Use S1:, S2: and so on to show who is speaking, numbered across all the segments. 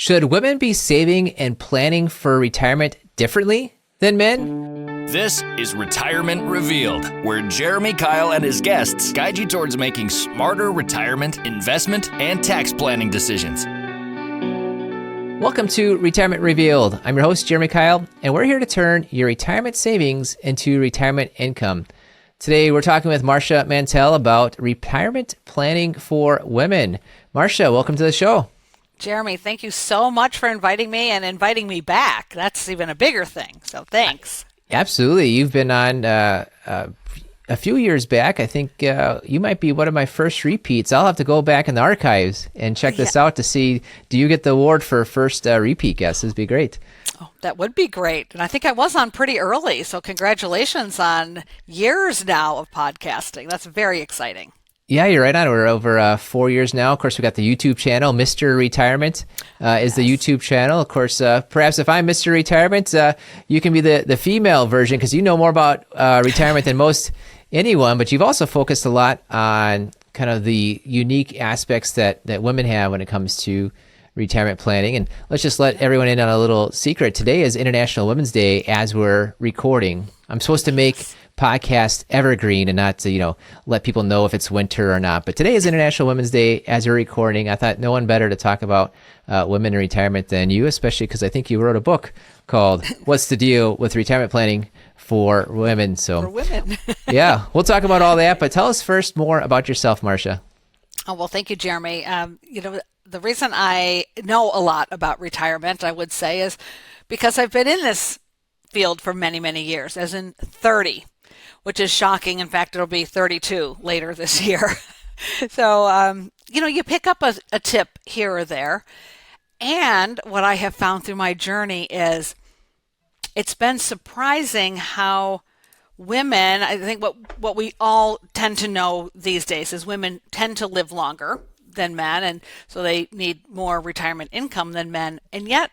S1: Should women be saving and planning for retirement differently than men?
S2: This is Retirement Revealed, where Jeremy Keil and his guests guide you towards making smarter retirement, investment, and tax planning decisions.
S1: Welcome to Retirement Revealed. I'm your host, Jeremy Keil, and we're here to turn your retirement savings into retirement income. Today, we're talking with Marcia Mantell about retirement planning for women. Marcia, welcome to the show.
S3: Jeremy, thank you so much for inviting me and inviting me back. That's even a bigger thing, so thanks.
S1: Absolutely. You've been on a few years back. I think you might be one of my first repeats. I'll have to go back in the archives and check this out to see, do you get the award for first repeat guest? This would be great.
S3: Oh, that would be great. And I think I was on pretty early, so congratulations on years now of podcasting. That's very exciting.
S1: Yeah, you're right on. We're over 4 years now. Of course, we got the YouTube channel. Mr. Retirement is the YouTube channel. Of course, perhaps if I'm Mr. Retirement, you can be the female version because you know more about retirement than most anyone. But you've also focused a lot on kind of the unique aspects that women have when it comes to retirement planning. And let's just let everyone in on a little secret. Today is International Women's Day as we're recording. I'm supposed to make podcast evergreen and not to, let people know if it's winter or not. But today is International Women's Day as we're recording. I thought no one better to talk about women in retirement than you, especially because I think you wrote a book called What's the Deal with Retirement Planning for Women. So,
S3: for women.
S1: Yeah, we'll talk about all that. But tell us first more about yourself, Marcia.
S3: Oh, well, thank you, Jeremy. The reason I know a lot about retirement, I would say, is because I've been in this field for many, many years, as in 30. Which is shocking. In fact, it'll be 32 later this year. So, you pick up a tip here or there. And what I have found through my journey is it's been surprising how women, I think what we all tend to know these days is women tend to live longer than men. And so they need more retirement income than men. And yet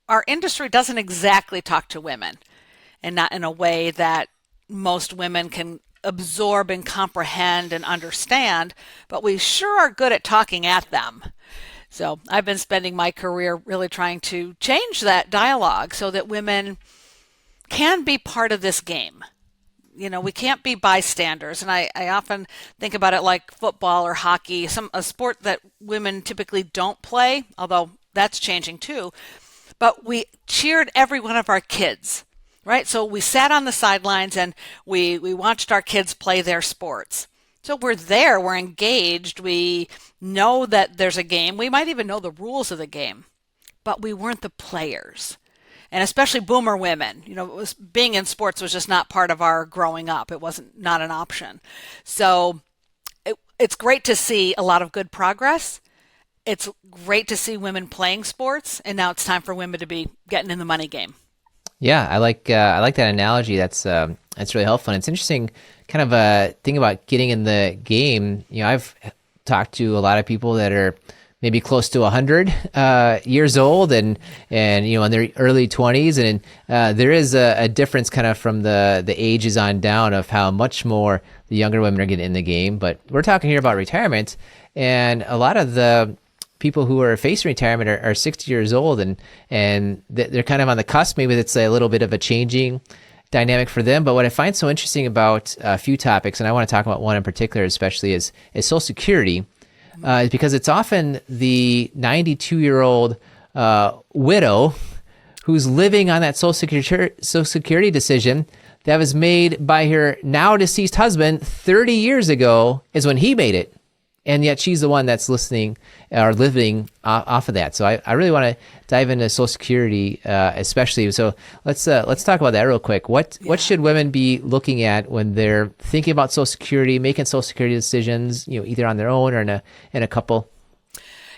S3: our industry doesn't exactly talk to women, and not in a way that most women can absorb and comprehend and understand, but we sure are good at talking at them. So I've been spending my career really trying to change that dialogue so that women can be part of this game. We can't be bystanders. And I often think about it like football or hockey, a sport that women typically don't play, although that's changing too. But we cheered every one of our kids. Right? So we sat on the sidelines and we watched our kids play their sports. So we're there, we're engaged, we know that there's a game. We might even know the rules of the game, but we weren't the players. And especially boomer women, being in sports was just not part of our growing up. It wasn't not an option. So it's great to see a lot of good progress. It's great to see women playing sports, and now it's time for women to be getting in the money game.
S1: Yeah, I like that analogy. That's really helpful. And it's interesting, kind of a thing about getting in the game. I've talked to a lot of people that are maybe close to 100 years old, and in their early 20s, and there is a difference kind of from the ages on down of how much more the younger women are getting in the game. But we're talking here about retirement, and a lot of the people who are facing retirement are 60 years old, and they're kind of on the cusp. Maybe it's a little bit of a changing dynamic for them. But what I find so interesting about a few topics, and I want to talk about one in particular especially, is Social Security, is because it's often the 92-year-old widow who's living on that Social Security decision that was made by her now deceased husband 30 years ago is when he made it. And yet she's the one that's listening or living off of that. So I really want to dive into Social Security, especially. So let's talk about that real quick. What should women be looking at when they're thinking about Social Security, making Social Security decisions, either on their own or in a couple?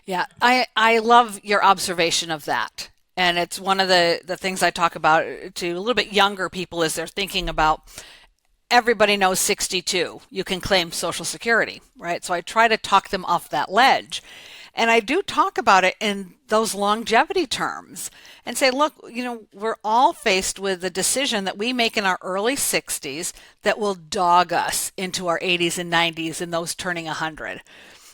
S3: Yeah, I love your observation of that. And it's one of the things I talk about to a little bit younger people as they're thinking about. Everybody knows 62. You can claim Social Security, right? So I try to talk them off that ledge. And I do talk about it in those longevity terms and say, look, we're all faced with a decision that we make in our early 60s that will dog us into our 80s and 90s and those turning 100.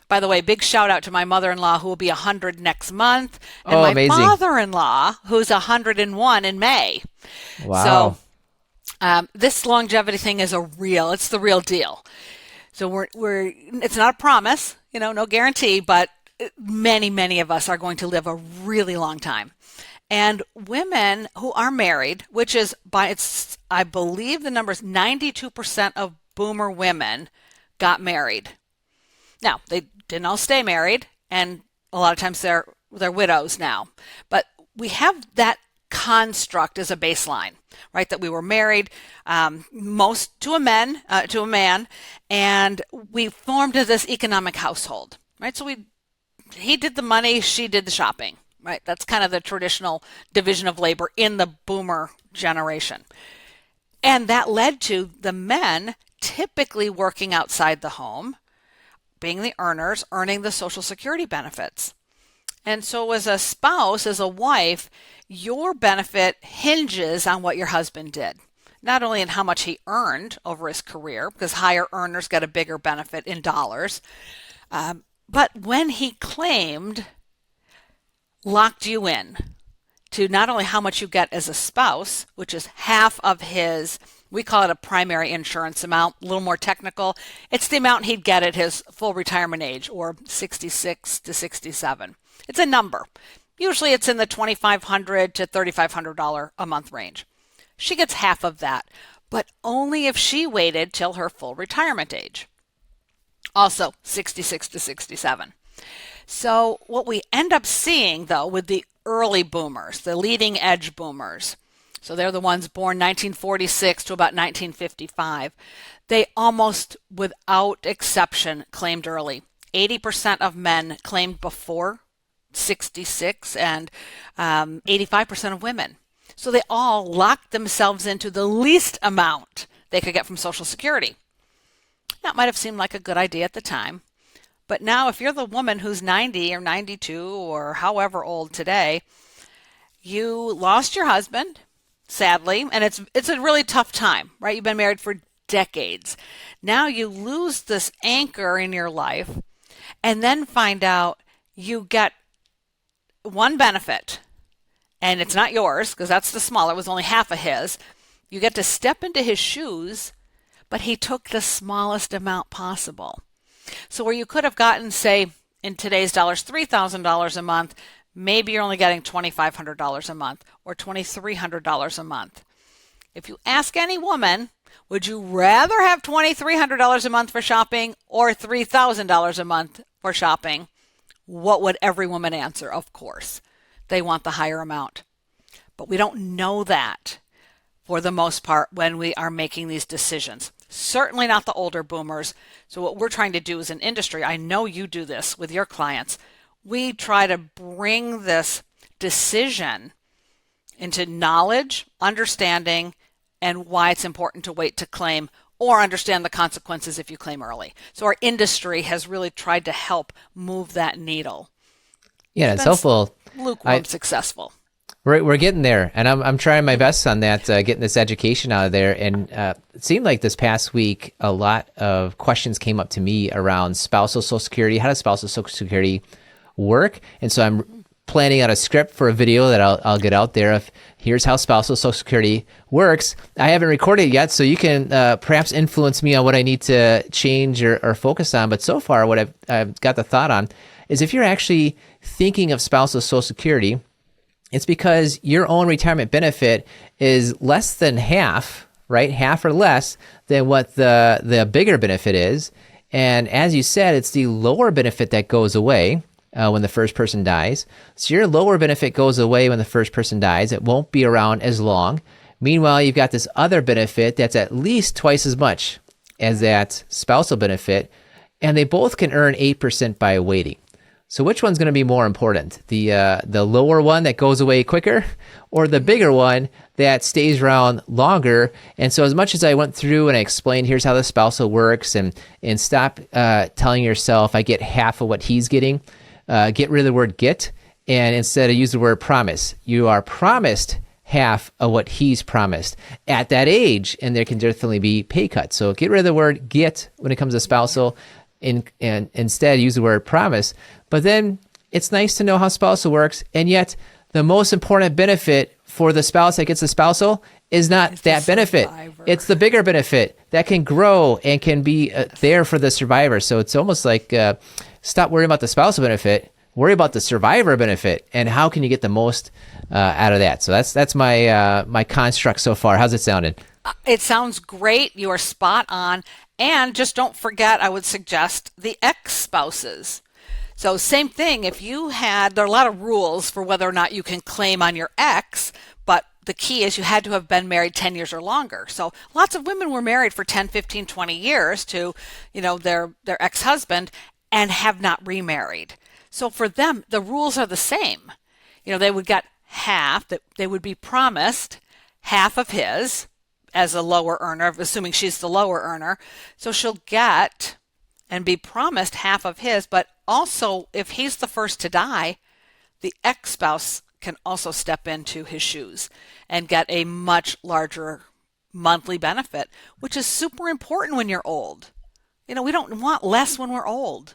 S3: By the way, big shout out to my mother-in-law who will be 100 next month, and
S1: Oh,
S3: my
S1: amazing.
S3: father-in-law who's 101 in May.
S1: Wow.
S3: So this longevity thing is it's the real deal. So it's not a promise, no guarantee, but many of us are going to live a really long time. And women who are married, which is I believe the number is 92% of boomer women got married. Now, they didn't all stay married, and a lot of times they're widows now. But we have that construct as a baseline, right? That we were married, most to a man, and we formed this economic household, right? So he did the money, she did the shopping, right? That's kind of the traditional division of labor in the boomer generation. And that led to the men typically working outside the home, being the earners, earning the Social Security benefits. And so as a spouse, as a wife, your benefit hinges on what your husband did. Not only in how much he earned over his career, because higher earners get a bigger benefit in dollars, but when he claimed, locked you in to not only how much you get as a spouse, which is half of his, we call it a primary insurance amount, a little more technical. It's the amount he'd get at his full retirement age, or 66 to 67. It's a number. Usually it's in the $2,500 to $3,500 a month range. She gets half of that, but only if she waited till her full retirement age. Also 66 to 67. So what we end up seeing, though, with the early boomers, the leading edge boomers, so they're the ones born 1946 to about 1955, they almost without exception claimed early. 80% of men claimed before 66 and 85% of women. So they all locked themselves into the least amount they could get from Social Security. That might have seemed like a good idea at the time. But now if you're the woman who's 90 or 92 or however old today, you lost your husband, sadly, and it's a really tough time, right? You've been married for decades. Now you lose this anchor in your life and then find out you get one benefit, and it's not yours because that's the smaller, it was only half of his. You get to step into his shoes, but he took the smallest amount possible. So where you could have gotten, say, in today's dollars, $3,000 a month, maybe you're only getting $2,500 a month or $2,300 a month. If you ask any woman, would you rather have $2,300 a month for shopping or $3,000 a month for shopping? What would every woman answer? Of course, they want the higher amount. But we don't know that for the most part when we are making these decisions. Certainly not the older boomers. So what we're trying to do as an industry, I know you do this with your clients, we try to bring this decision into knowledge, understanding, and why it's important to wait to claim or understand the consequences if you claim early. So our industry has really tried to help move that needle.
S1: Yeah, it's helpful.
S3: Lukewarm successful.
S1: We're getting there, and I'm trying my best on that, getting this education out of there. And it seemed like this past week, a lot of questions came up to me around spousal Social Security. How does spousal Social Security work? And so I'm planning out a script for a video that I'll get out there of here's how spousal Social Security works. I haven't recorded it yet, so you can perhaps influence me on what I need to change or focus on. But so far, what I've got the thought on is if you're actually thinking of spousal Social Security, it's because your own retirement benefit is less than half, right? Half or less than what the bigger benefit is. And as you said, it's the lower benefit that goes away when the first person dies. So your lower benefit goes away when the first person dies. It won't be around as long. Meanwhile, you've got this other benefit that's at least twice as much as that spousal benefit, and they both can earn 8% by waiting. So which one's going to be more important? The lower one that goes away quicker, or the bigger one that stays around longer? And so as much as I went through and I explained, here's how the spousal works, and stop telling yourself, I get half of what he's getting, get rid of the word get, and instead use the word promise. You are promised half of what he's promised at that age, and there can definitely be pay cuts. So get rid of the word get when it comes to spousal. and instead use the word promise. But then it's nice to know how spousal works, and yet the most important benefit for the spouse that gets the spousal is not that benefit.
S3: Survivor.
S1: It's the bigger benefit that can grow and can be there for the survivor. So it's almost like stop worrying about the spousal benefit, worry about the survivor benefit, and how can you get the most out of that. So that's my my construct so far. How's it sounding?
S3: It sounds great. You are spot on. And just don't forget, I would suggest the ex-spouses. So same thing, if you had, there are a lot of rules for whether or not you can claim on your ex, but the key is you had to have been married 10 years or longer. So lots of women were married for 10, 15, 20 years to, their ex-husband and have not remarried. So for them, the rules are the same. They would get half, that they would be promised half of his as a lower earner, assuming she's the lower earner. So she'll get and be promised half of his, but also if he's the first to die, the ex-spouse can also step into his shoes and get a much larger monthly benefit, which is super important when you're old. We don't want less when we're old.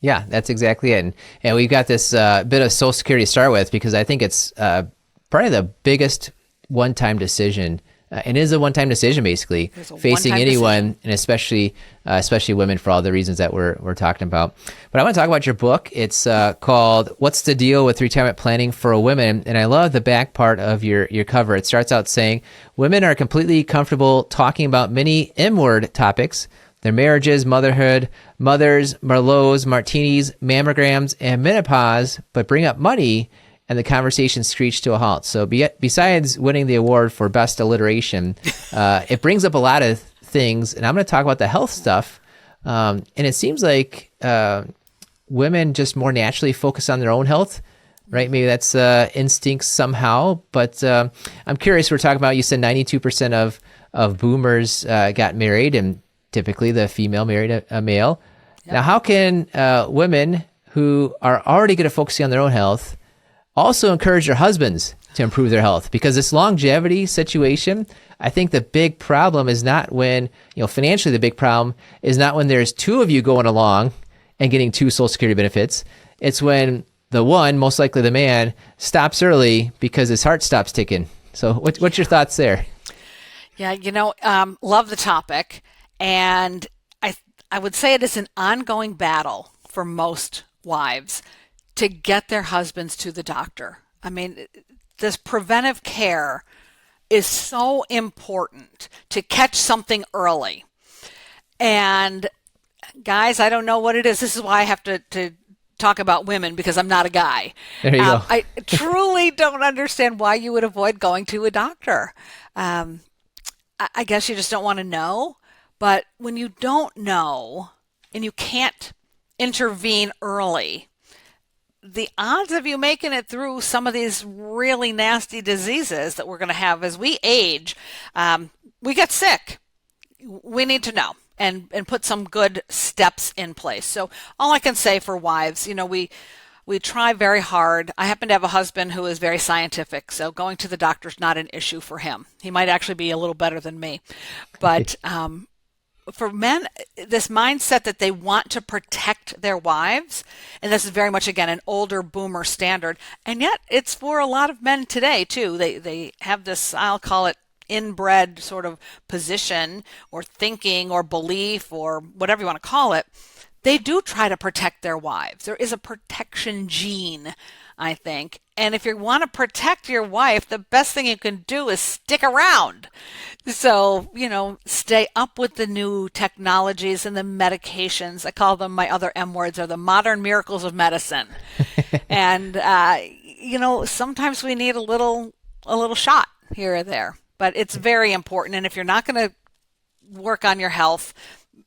S1: Yeah, that's exactly it. And we've got this bit of Social Security to start with, because I think it's probably the biggest one-time decision. And it is a one-time decision, basically, facing anyone, and especially women, for all the reasons that we're talking about. But I want to talk about your book. It's called "What's the Deal with Retirement Planning for a Woman?" And I love the back part of your cover. It starts out saying, "Women are completely comfortable talking about many M-word topics: their marriages, motherhood, mothers, Merlots, martinis, mammograms, and menopause, but bring up money, and the conversation screeched to a halt." So besides winning the award for best alliteration, it brings up a lot of things, and I'm going to talk about the health stuff. And it seems like women just more naturally focus on their own health, right? Maybe that's instinct somehow, but I'm curious. We're talking about, you said 92% of boomers got married, and typically the female married a male. Yep. Now, how can women who are already good at focusing on their own health also encourage their husbands to improve their health? Because this longevity situation, I think the big problem is not when, financially, the big problem is not when there's two of you going along and getting two Social Security benefits. It's when the one, most likely the man, stops early because his heart stops ticking. So what's your thoughts there?
S3: Yeah, love the topic. And I would say it is an ongoing battle for most wives to get their husbands to the doctor. I mean, this preventive care is so important to catch something early. And guys, I don't know what it is. This is why I have to talk about women, because I'm not a guy.
S1: There you go.
S3: I truly don't understand why you would avoid going to a doctor. I guess you just don't want to know. But when you don't know and you can't intervene early, the odds of you making it through some of these really nasty diseases that we're going to have as we age, we get sick. We need to know and put some good steps in place. So all I can say for wives, we try very hard. I happen to have a husband who is very scientific, so going to the doctor is not an issue for him. He might actually be a little better than me. But for men, this mindset that they want to protect their wives, and this is very much, again, an older boomer standard, and yet it's for a lot of men today, too. They have this, I'll call it, inbred sort of position or thinking or belief or whatever you want to call it. They do try to protect their wives. There is a protection gene, I think. And if you want to protect your wife, the best thing you can do is stick around. So, stay up with the new technologies and the medications. I call them, my other M words are the modern miracles of medicine. And, sometimes we need a little shot here or there, but it's very important. And if you're not going to work on your health,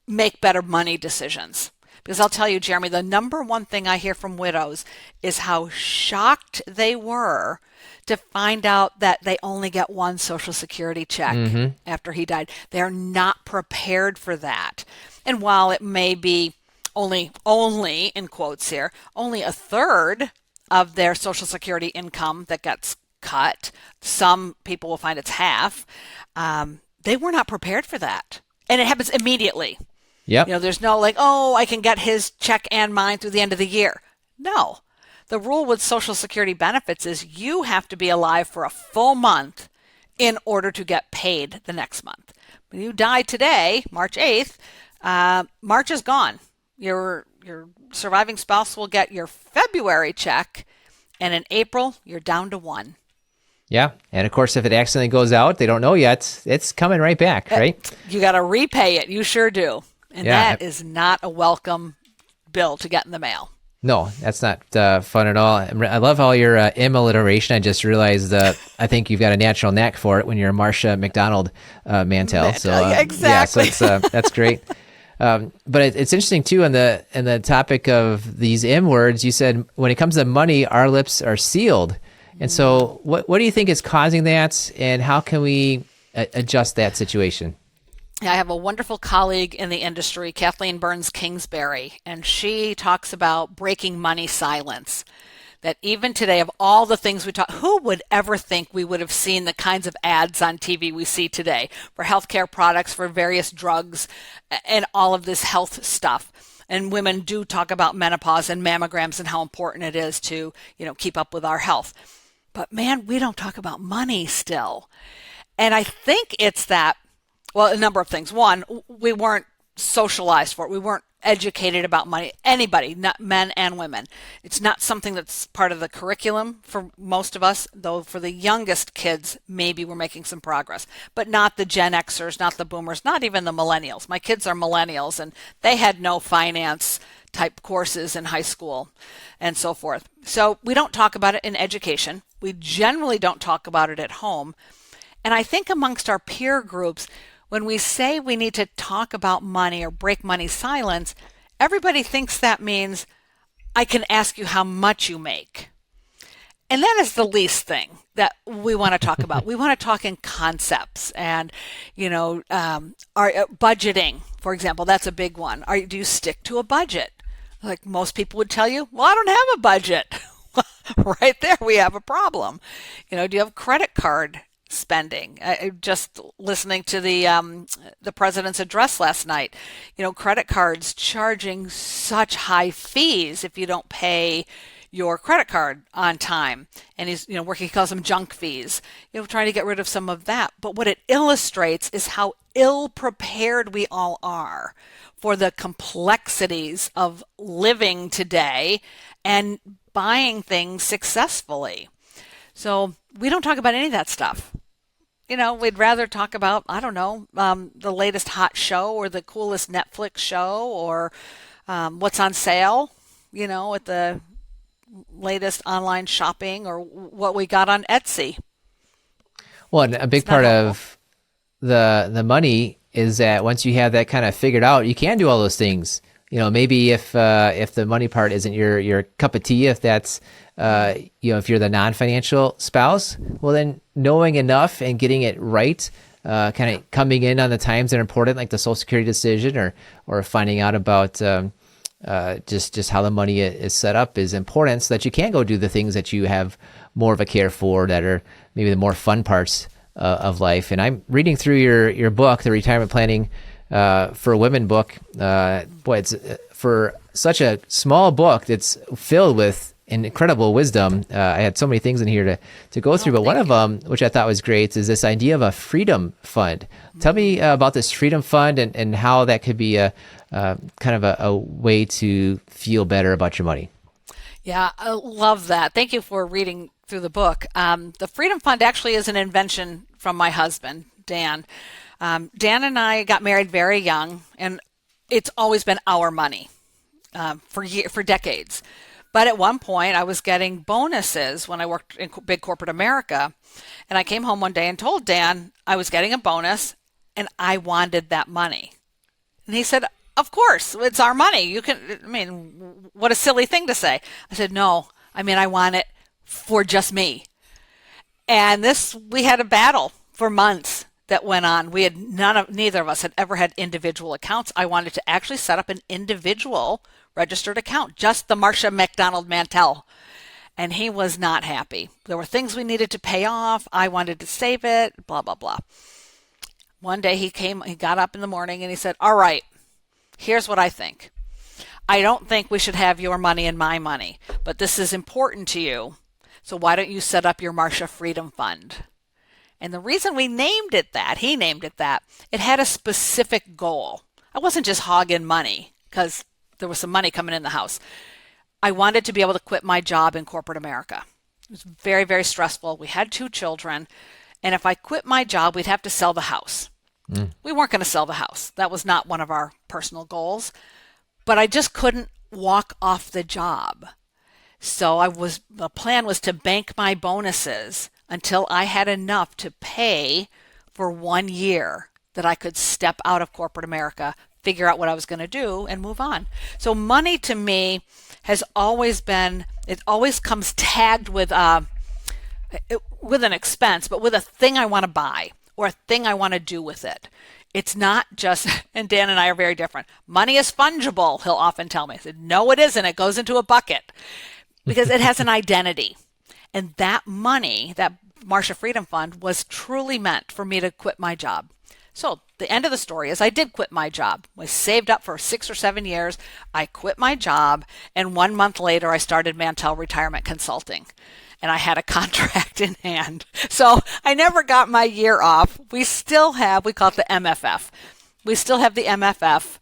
S3: make better money decisions. Because I'll tell you, Jeremy, the number one thing I hear from widows is how shocked they were to find out that they only get one Social Security check after he died. They're not prepared for that. And while it may be only in quotes here, only a third of their Social Security income that gets cut, some people will find it's half, they were not prepared for that. And it happens immediately.
S1: Yep.
S3: There's no like, oh, I can get his check and mine through the end of the year. No. The rule with Social Security benefits is you have to be alive for a full month in order to get paid the next month. When you die today, March 8th, March is gone. Your surviving spouse will get your February check, and in April, you're down to one.
S1: Yeah. And of course, if it accidentally goes out, they don't know yet. It's coming right back, right?
S3: You got to repay it. You sure do. And
S1: Yeah.
S3: that is not a welcome bill to get in the mail.
S1: No, that's not fun at all. I love all your M alliteration. I just realized I think you've got a natural knack for it when you're Marcia Mantell. So
S3: exactly.
S1: Yeah, so that's great. But it's interesting too on the topic of these M words. You said when it comes to money, our lips are sealed. And so what do you think is causing that, and how can we adjust that situation?
S3: I have a wonderful colleague in the industry, Kathleen Burns Kingsbury, and she talks about breaking money silence. That even today, of all the things we talk, who would ever think we would have seen the kinds of ads on TV we see today for healthcare products, for various drugs, and all of this health stuff? And women do talk about menopause and mammograms and how important it is to, keep up with our health. But man, we don't talk about money still. And I think it's that, well, a number of things. One, we weren't socialized for it. We weren't educated about money. Anybody, not men and women. It's not something that's part of the curriculum for most of us, though for the youngest kids, maybe we're making some progress. But not the Gen Xers, not the boomers, not even the millennials. My kids are millennials, and they had no finance type courses in high school and so forth. So we don't talk about it in education. We generally don't talk about it at home. And I think amongst our peer groups, when we say we need to talk about money or break money silence, everybody thinks that means I can ask you how much you make. And that is the least thing that we want to talk about. We want to talk in concepts and, our budgeting, for example, that's a big one. Do you stick to a budget? Like most people would tell you, well, I don't have a budget. Right there, we have a problem. Do you have credit card spending? Just listening to the president's address last night, credit cards charging such high fees if you don't pay your credit card on time. And he's, he calls them junk fees, trying to get rid of some of that. But what it illustrates is how ill prepared we all are for the complexities of living today and buying things successfully. So we don't talk about any of that stuff. We'd rather talk about, I don't know, the latest hot show or the coolest Netflix show or what's on sale, at the latest online shopping or what we got on Etsy.
S1: Well, and a big part of the money is that once you have that kind of figured out, you can do all those things. Maybe if the money part isn't your cup of tea, if that's if you're the non-financial spouse, well, then knowing enough and getting it right, kind of coming in on the times that are important, like the Social Security decision, or finding out about just how the money is set up is important, so that you can go do the things that you have more of a care for, that are maybe the more fun parts of life. And I'm reading through your book, the Retirement Planning for Women book. Boy, it's for such a small book that's filled with incredible wisdom. I had so many things in here to go through, but one of them, which I thought was great, is this idea of a freedom fund. Tell me about this freedom fund and how that could be a kind of a way to feel better about your money.
S3: Yeah, I love that. Thank you for reading through the book. The Freedom Fund actually is an invention from my husband, Dan. Dan and I got married very young, and it's always been our money for decades. But at one point, I was getting bonuses when I worked in big corporate America, and I came home one day and told Dan I was getting a bonus, and I wanted that money. And he said, "Of course, it's our money. You can." I mean, what a silly thing to say. I said, "No, I want it for just me." And we had a battle for months that went on. Neither of us had ever had individual accounts. I wanted to actually set up an individual registered account, just the Marcia Mantell. And he was not happy. There were things we needed to pay off. I wanted to save it, blah, blah, blah. One day he got up in the morning and he said, "All right, Here's what I think. I don't think we should have your money and my money, but this is important to you. So why don't you set up your Marcia Freedom Fund? And the reason we named it that, he named it that, it had a specific goal. I wasn't just hogging money because there was some money coming in the house. I wanted to be able to quit my job in corporate America. It was very, very stressful. We had 2 children. And if I quit my job, we'd have to sell the house. We weren't going to sell the house. That was not one of our personal goals. But I just couldn't walk off the job. So the plan was to bank my bonuses until I had enough to pay for 1 year that I could step out of corporate America, figure out what I was going to do, and move on. So money to me has always been, it always comes tagged with an expense, but with a thing I want to buy or a thing I want to do with it. It's not just, and Dan and I are very different. Money is fungible, he'll often tell me. I said, no, it isn't. It goes into a bucket because it has an identity. And that money, that Marcia Freedom Fund, was truly meant for me to quit my job. So the end of the story is I did quit my job. I saved up for 6 or 7 years. I quit my job. And 1 month later, I started Mantell Retirement Consulting. And I had a contract in hand. So I never got my year off. We still have, we call it the MFF. We still have the MFF.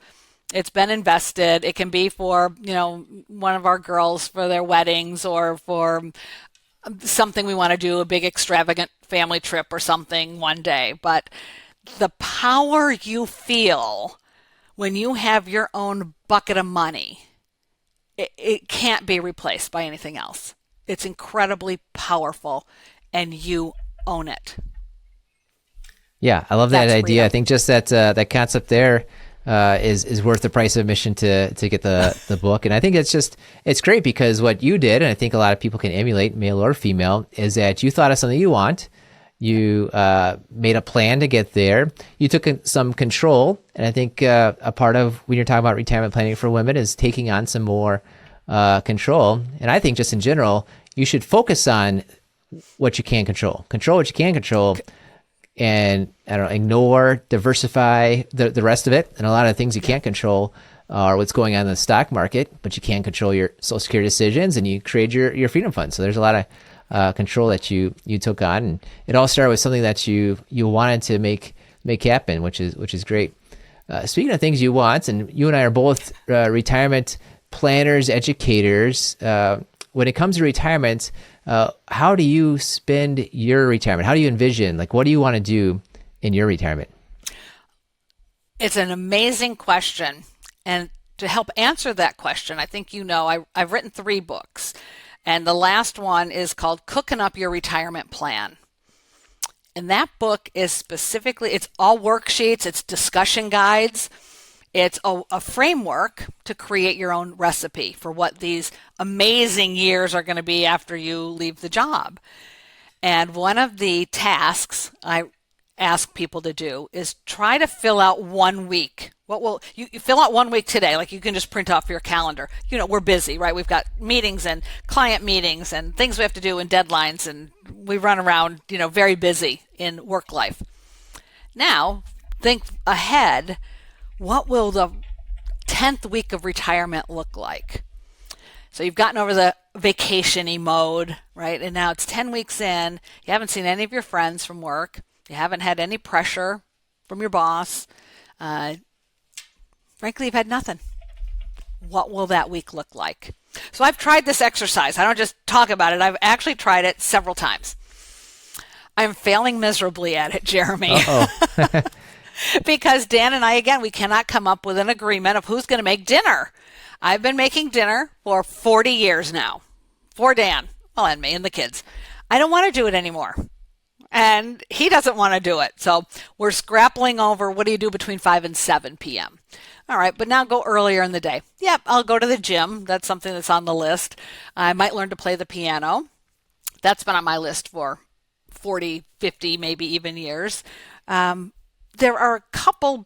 S3: It's been invested. It can be for, one of our girls for their weddings or for something we want to do, a big extravagant family trip or something one day. But the power you feel when you have your own bucket of money, it can't be replaced by anything else. It's incredibly powerful, and you own it.
S1: Yeah, I love that
S3: That's
S1: idea.
S3: freedom.
S1: I think just that concept there is worth the price of admission to get the book. And I think it's great because what you did, and I think a lot of people can emulate, male or female, is that you thought of something you want. You made a plan to get there. You took some control. And I think a part of when you're talking about retirement planning for women is taking on some more control. And I think just in general, you should focus on what you can control. Control what you can control. And ignore, diversify the rest of it. And a lot of things you can't control are what's going on in the stock market, but you can control your Social Security decisions, and you create your freedom fund. So there's a lot of control that you took on, and it all started with something that you wanted to make happen, which is great. Speaking of things you want, and you and I are both retirement planners, educators. When it comes to retirement, how do you spend your retirement? How do you envision? What do you want to do in your retirement?
S3: It's an amazing question. And to help answer that question, I think I've written 3 books. And the last one is called Cooking Up Your Retirement Plan. And that book is specifically, it's all worksheets, it's discussion guides. It's a framework to create your own recipe for what these amazing years are going to be after you leave the job. And one of the tasks I ask people to do is try to fill out 1 week. You fill out 1 week today, like you can just print off your calendar. We're busy, right? We've got meetings and client meetings and things we have to do and deadlines, and we run around, very busy in work life. Now, think ahead. What will the 10th week of retirement look like? So you've gotten over the vacation-y mode, right? And now it's 10 weeks in. You haven't seen any of your friends from work. You haven't had any pressure from your boss. Frankly, you've had nothing. What will that week look like? So I've tried this exercise. I don't just talk about it. I've actually tried it several times. I'm failing miserably at it, Jeremy.
S1: Uh-oh.
S3: Because Dan and I, again, we cannot come up with an agreement of who's going to make dinner. I've been making dinner for 40 years now. For Dan, and me and the kids. I don't want to do it anymore. And he doesn't want to do it. So we're scrapping over what do you do between 5 and 7 p.m. All right, but now go earlier in the day. Yep, I'll go to the gym. That's something that's on the list. I might learn to play the piano. That's been on my list for 40, 50, maybe even years. There are a couple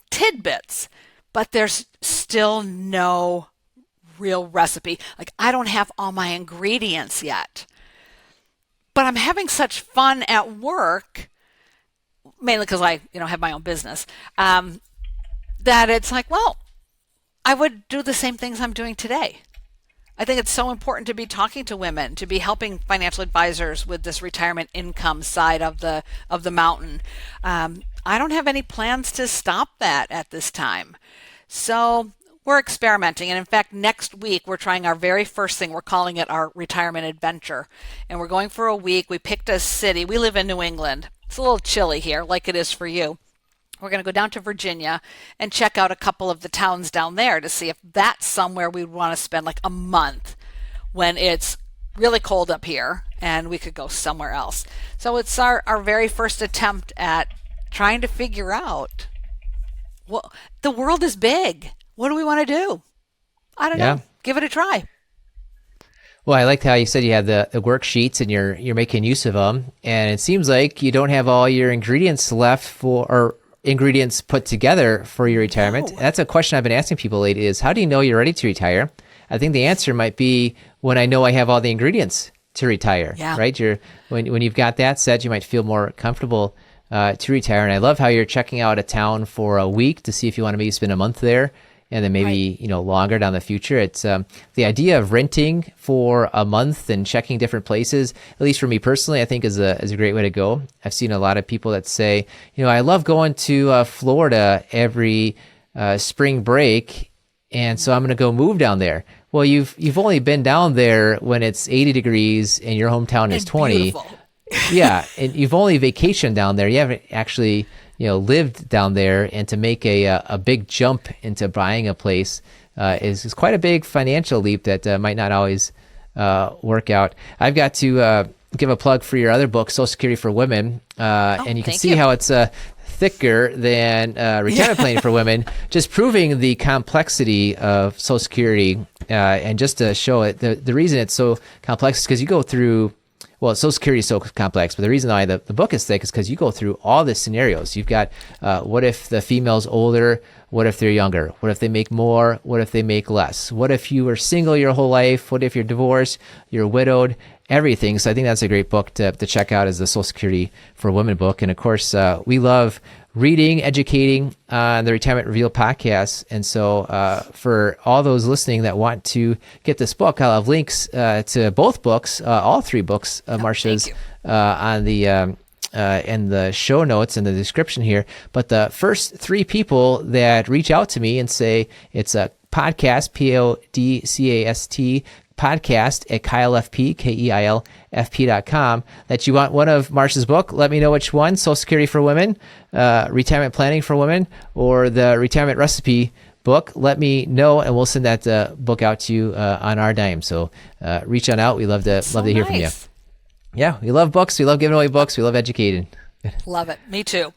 S3: tidbits, but there's still no real recipe. I don't have all my ingredients yet. But I'm having such fun at work, mainly because I have my own business, that it's I would do the same things I'm doing today. I think it's so important to be talking to women, to be helping financial advisors with this retirement income side of the mountain. I don't have any plans to stop that at this time. So we're experimenting. And in fact, next week, we're trying our very first thing. We're calling it our retirement adventure. And we're going for a week. We picked a city. We live in New England. It's a little chilly here, like it is for you. We're going to go down to Virginia and check out a couple of the towns down there to see if that's somewhere we'd want to spend like a month when it's really cold up here and we could go somewhere else. So it's our very first attempt at trying to figure out, well, the world is big. What do we want to do? I don't know. Give it a try.
S1: Well, I liked how you said you had the worksheets and you're making use of them. And it seems like you don't have all your ingredients left or ingredients put together for your retirement.
S3: No.
S1: That's a question I've been asking people lately is, how do you know you're ready to retire? I think the answer might be when I know I have all the ingredients to retire, right? When you've got that set, you might feel more comfortable to retire. And I love how you're checking out a town for a week to see if you want to maybe spend a month there and then maybe, longer down the future. It's the idea of renting for a month and checking different places, at least for me personally, I think is a great way to go. I've seen a lot of people that say, I love going to Florida every spring break, and so I'm going to go move down there. Well, you've only been down there when it's 80 degrees and your hometown is 20.
S3: Beautiful.
S1: Yeah, and you've only vacationed down there. You haven't actually lived down there, and to make a big jump into buying a place is quite a big financial leap that might not always work out. I've got to give a plug for your other book, Social Security for Women, and you can see how it's thicker than retirement planning for women, just proving the complexity of Social Security. And just to show it, the reason it's so complex is because you go through, well, Social Security is so complex, but the reason why the book is thick is because you go through all the scenarios. You've got what if the female's older? What if they're younger? What if they make more? What if they make less? What if you were single your whole life? What if you're divorced? You're widowed? Everything. So I think that's a great book to check out as the Social Security for Women book. And of course, we love reading, educating on the Retirement Revealed podcast. And so for all those listening that want to get this book, I'll have links to both books, all three books of Marcia's on the in the show notes in the description here. But the first three people that reach out to me and say it's a podcast, podcast, podcast at KeilFP, KeilFP.com, that you want one of Marcia's book. Let me know which one, Social Security for Women, Retirement Planning for Women, or the Retirement Recipe book. Let me know, and we'll send that book out to you on our dime. So reach on out. We love to hear from you. Yeah, we love books. We love giving away books. We love educating.
S3: Love it. Me too.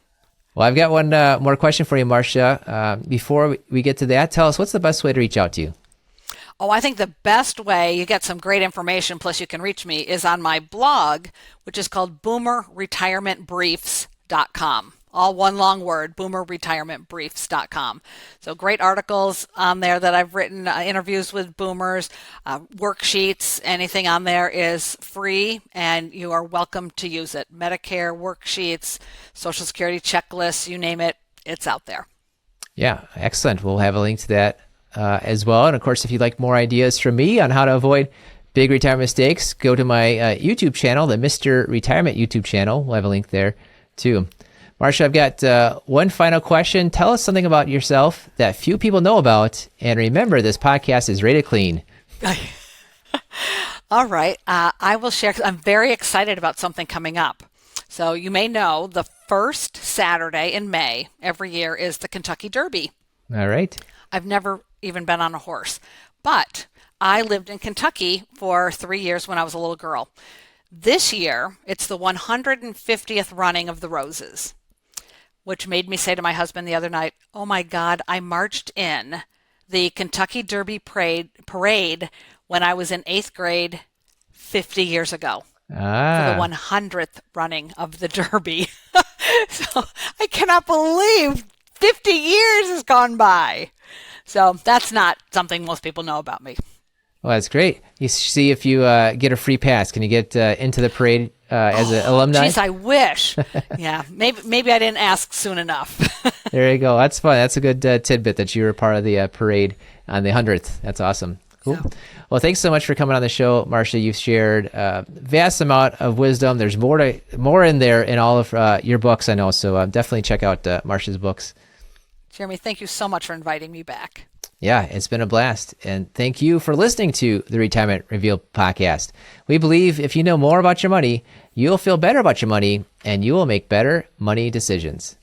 S1: Well, I've got one more question for you, Marcia. Before we get to that, tell us, what's the best way to reach out to you?
S3: Oh, I think the best way, you get some great information, plus you can reach me, is on my blog, which is called boomerretirementbriefs.com. All one long word, boomerretirementbriefs.com. So great articles on there that I've written, interviews with boomers, worksheets, anything on there is free, and you are welcome to use it. Medicare worksheets, Social Security checklists, you name it, it's out there. Yeah, excellent. We'll have a link to that as well. And of course, if you'd like more ideas from me on how to avoid big retirement mistakes, go to my YouTube channel, the Mr. Retirement YouTube channel. We'll have a link there too. Marcia, I've got one final question. Tell us something about yourself that few people know about. And remember, this podcast is rated clean. All right. I will share. I'm very excited about something coming up. So you may know the first Saturday in May every year is the Kentucky Derby. All right. I've never even been on a horse, but I lived in Kentucky for 3 years when I was a little girl. This year, it's the 150th running of the Roses, which made me say to my husband the other night, oh my God, I marched in the Kentucky Derby parade when I was in 8th grade 50 years ago. For the 100th running of the Derby. So I cannot believe 50 years has gone by. So that's not something most people know about me. Well, that's great. You see if you get a free pass. Can you get into the parade as an alumni? Geez, I wish. Yeah, maybe I didn't ask soon enough. There you go. That's fun. That's a good tidbit that you were part of the parade
S1: on the 100th. That's awesome. Cool.
S3: Yeah.
S1: Well, thanks so much for coming on the show, Marcia. You've shared a vast amount of wisdom. There's more in there in all of your books, I know. So definitely check out Marcia's books.
S3: Jeremy, thank you so much for inviting me back.
S1: Yeah, it's been a blast. And thank you for listening to the Retirement Revealed podcast. We believe if you know more about your money, you'll feel better about your money and you will make better money decisions.